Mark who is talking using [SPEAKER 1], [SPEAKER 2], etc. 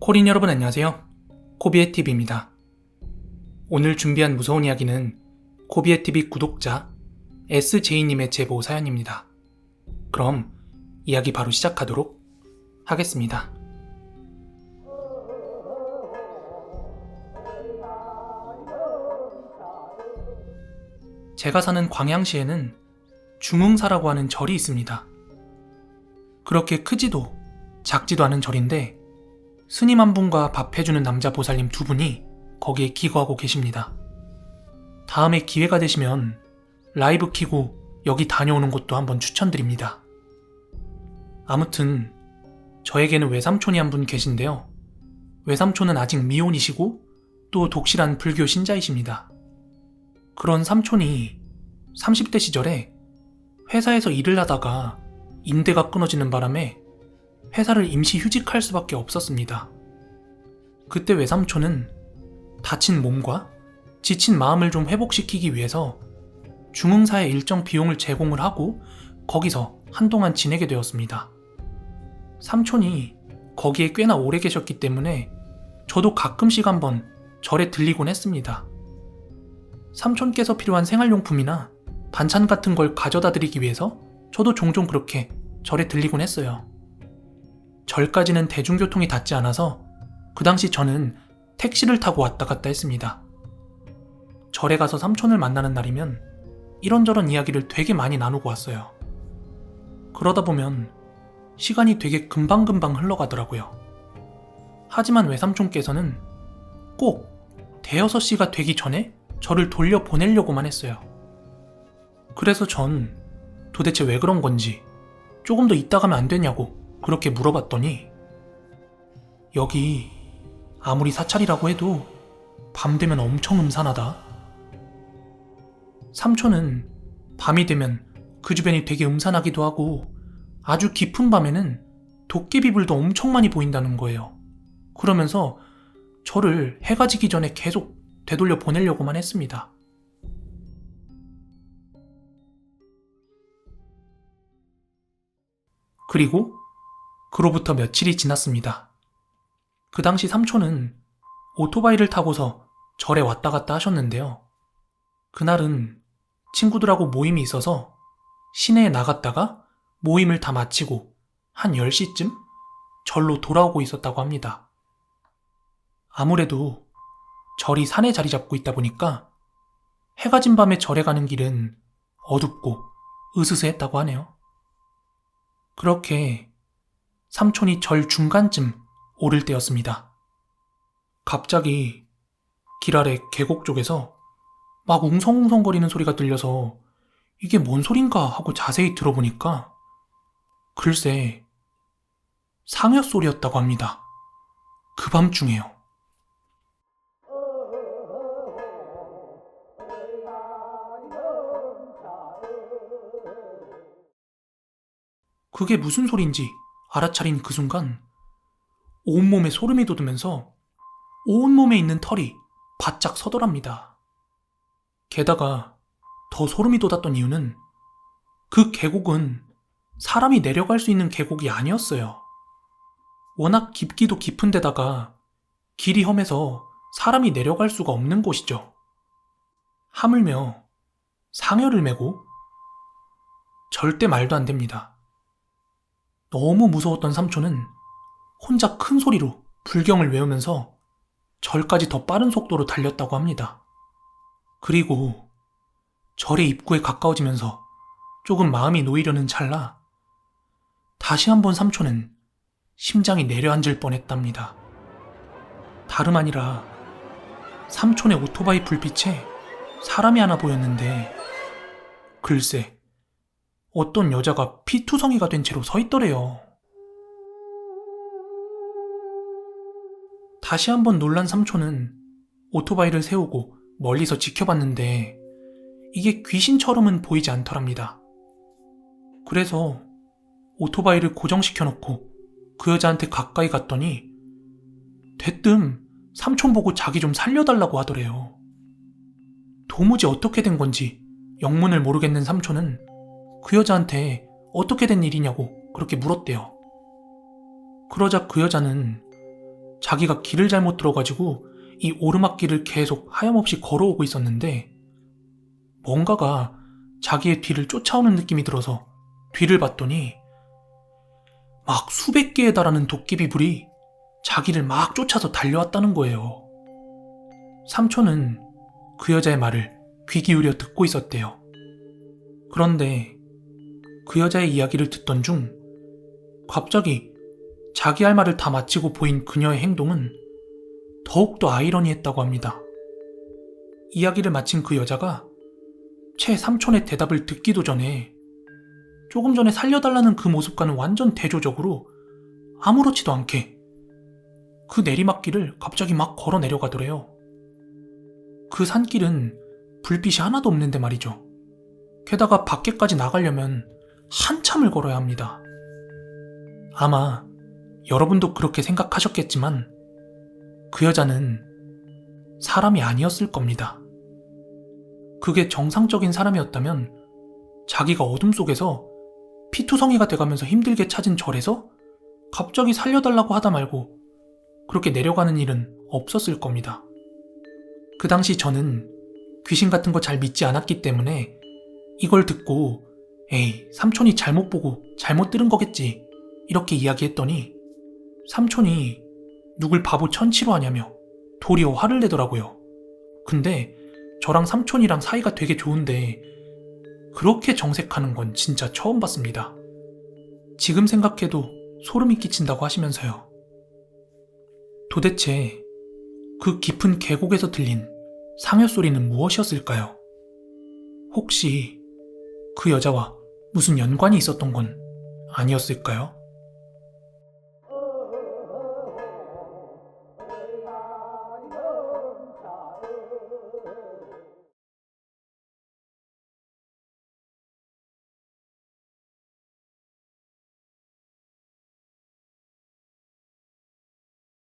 [SPEAKER 1] 코린 여러분 안녕하세요. 코비의TV입니다. 오늘 준비한 무서운 이야기는 코비의TV 구독자 SJ님의 제보 사연입니다. 그럼 이야기 바로 시작하도록 하겠습니다. 제가 사는 광양시에는 중흥사라고 하는 절이 있습니다. 그렇게 크지도 작지도 않은 절인데 스님 한 분과 밥 해주는 남자 보살님 두 분이 거기에 기거하고 계십니다. 다음에 기회가 되시면 라이브 키고 여기 다녀오는 것도 한번 추천드립니다. 아무튼 저에게는 외삼촌이 한 분 계신데요. 외삼촌은 아직 미혼이시고 또 독실한 불교 신자이십니다. 그런 삼촌이 30대 시절에 회사에서 일을 하다가 인대가 끊어지는 바람에 회사를 임시 휴직할 수밖에 없었습니다. 그때 외삼촌은 다친 몸과 지친 마음을 좀 회복시키기 위해서 중흥사에 일정 비용을 제공을 하고 거기서 한동안 지내게 되었습니다. 삼촌이 거기에 꽤나 오래 계셨기 때문에 저도 가끔씩 한번 절에 들리곤 했습니다. 삼촌께서 필요한 생활용품이나 반찬 같은 걸 가져다 드리기 위해서 저도 종종 그렇게 절에 들리곤 했어요. 절까지는 대중교통이 닿지 않아서 그 당시 저는 택시를 타고 왔다 갔다 했습니다. 절에 가서 삼촌을 만나는 날이면 이런저런 이야기를 되게 많이 나누고 왔어요. 그러다 보면 시간이 되게 금방금방 흘러가더라고요. 하지만 외삼촌께서는 꼭 대여섯 시가 되기 전에 저를 돌려보내려고만 했어요. 그래서 전 도대체 왜 그런 건지 조금 더 있다 가면 안 되냐고 그렇게 물어봤더니 여기 아무리 사찰이라고 해도 밤 되면 엄청 음산하다. 삼촌은 밤이 되면 그 주변이 되게 음산하기도 하고 아주 깊은 밤에는 도깨비불도 엄청 많이 보인다는 거예요. 그러면서 저를 해가 지기 전에 계속 되돌려 보내려고만 했습니다. 그리고 그로부터 며칠이 지났습니다. 그 당시 삼촌은 오토바이를 타고서 절에 왔다 갔다 하셨는데요. 그날은 친구들하고 모임이 있어서 시내에 나갔다가 모임을 다 마치고 한 10시쯤 절로 돌아오고 있었다고 합니다. 아무래도 절이 산에 자리 잡고 있다 보니까 해가 진 밤에 절에 가는 길은 어둡고 으스스했다고 하네요. 그렇게 삼촌이 절 중간쯤 오를 때였습니다. 갑자기 길 아래 계곡 쪽에서 막 웅성웅성거리는 소리가 들려서 이게 뭔 소린가 하고 자세히 들어보니까 글쎄 상여 소리였다고 합니다. 그 밤중에요. 그게 무슨 소린지 알아차린 그 순간 온몸에 소름이 돋으면서 온몸에 있는 털이 바짝 서더랍니다. 게다가 더 소름이 돋았던 이유는 그 계곡은 사람이 내려갈 수 있는 계곡이 아니었어요. 워낙 깊기도 깊은 데다가 길이 험해서 사람이 내려갈 수가 없는 곳이죠. 하물며 상여를 메고 절대 말도 안 됩니다. 너무 무서웠던 삼촌은 혼자 큰 소리로 불경을 외우면서 절까지 더 빠른 속도로 달렸다고 합니다. 그리고 절의 입구에 가까워지면서 조금 마음이 놓이려는 찰나 다시 한번 삼촌은 심장이 내려앉을 뻔했답니다. 다름 아니라 삼촌의 오토바이 불빛에 사람이 하나 보였는데 글쎄 어떤 여자가 피투성이가 된 채로 서 있더래요. 다시 한번 놀란 삼촌은 오토바이를 세우고 멀리서 지켜봤는데 이게 귀신처럼은 보이지 않더랍니다. 그래서 오토바이를 고정시켜놓고 그 여자한테 가까이 갔더니 대뜸 삼촌 보고 자기 좀 살려달라고 하더래요. 도무지 어떻게 된 건지 영문을 모르겠는 삼촌은 그 여자한테 어떻게 된 일이냐고 그렇게 물었대요. 그러자 그 여자는 자기가 길을 잘못 들어가지고 이 오르막길을 계속 하염없이 걸어오고 있었는데 뭔가가 자기의 뒤를 쫓아오는 느낌이 들어서 뒤를 봤더니 막 수백 개에 달하는 도깨비불이 자기를 막 쫓아서 달려왔다는 거예요. 삼촌은 그 여자의 말을 귀 기울여 듣고 있었대요. 그런데 그 여자의 이야기를 듣던 중 갑자기 자기 할 말을 다 마치고 보인 그녀의 행동은 더욱더 아이러니했다고 합니다. 이야기를 마친 그 여자가 채 삼촌의 대답을 듣기도 전에 조금 전에 살려달라는 그 모습과는 완전 대조적으로 아무렇지도 않게 그 내리막길을 갑자기 막 걸어 내려가더래요. 그 산길은 불빛이 하나도 없는데 말이죠. 게다가 밖에까지 나가려면 한참을 걸어야 합니다. 아마 여러분도 그렇게 생각하셨겠지만 그 여자는 사람이 아니었을 겁니다. 그게 정상적인 사람이었다면 자기가 어둠 속에서 피투성이가 돼가면서 힘들게 찾은 절에서 갑자기 살려달라고 하다 말고 그렇게 내려가는 일은 없었을 겁니다. 그 당시 저는 귀신 같은 거 잘 믿지 않았기 때문에 이걸 듣고 에이, 삼촌이 잘못 보고 잘못 들은 거겠지 이렇게 이야기했더니 삼촌이 누굴 바보 천치로 하냐며 도리어 화를 내더라고요. 근데 저랑 삼촌이랑 사이가 되게 좋은데 그렇게 정색하는 건 진짜 처음 봤습니다. 지금 생각해도 소름이 끼친다고 하시면서요. 도대체 그 깊은 계곡에서 들린 상여 소리는 무엇이었을까요? 혹시 그 여자와 무슨 연관이 있었던 건 아니었을까요?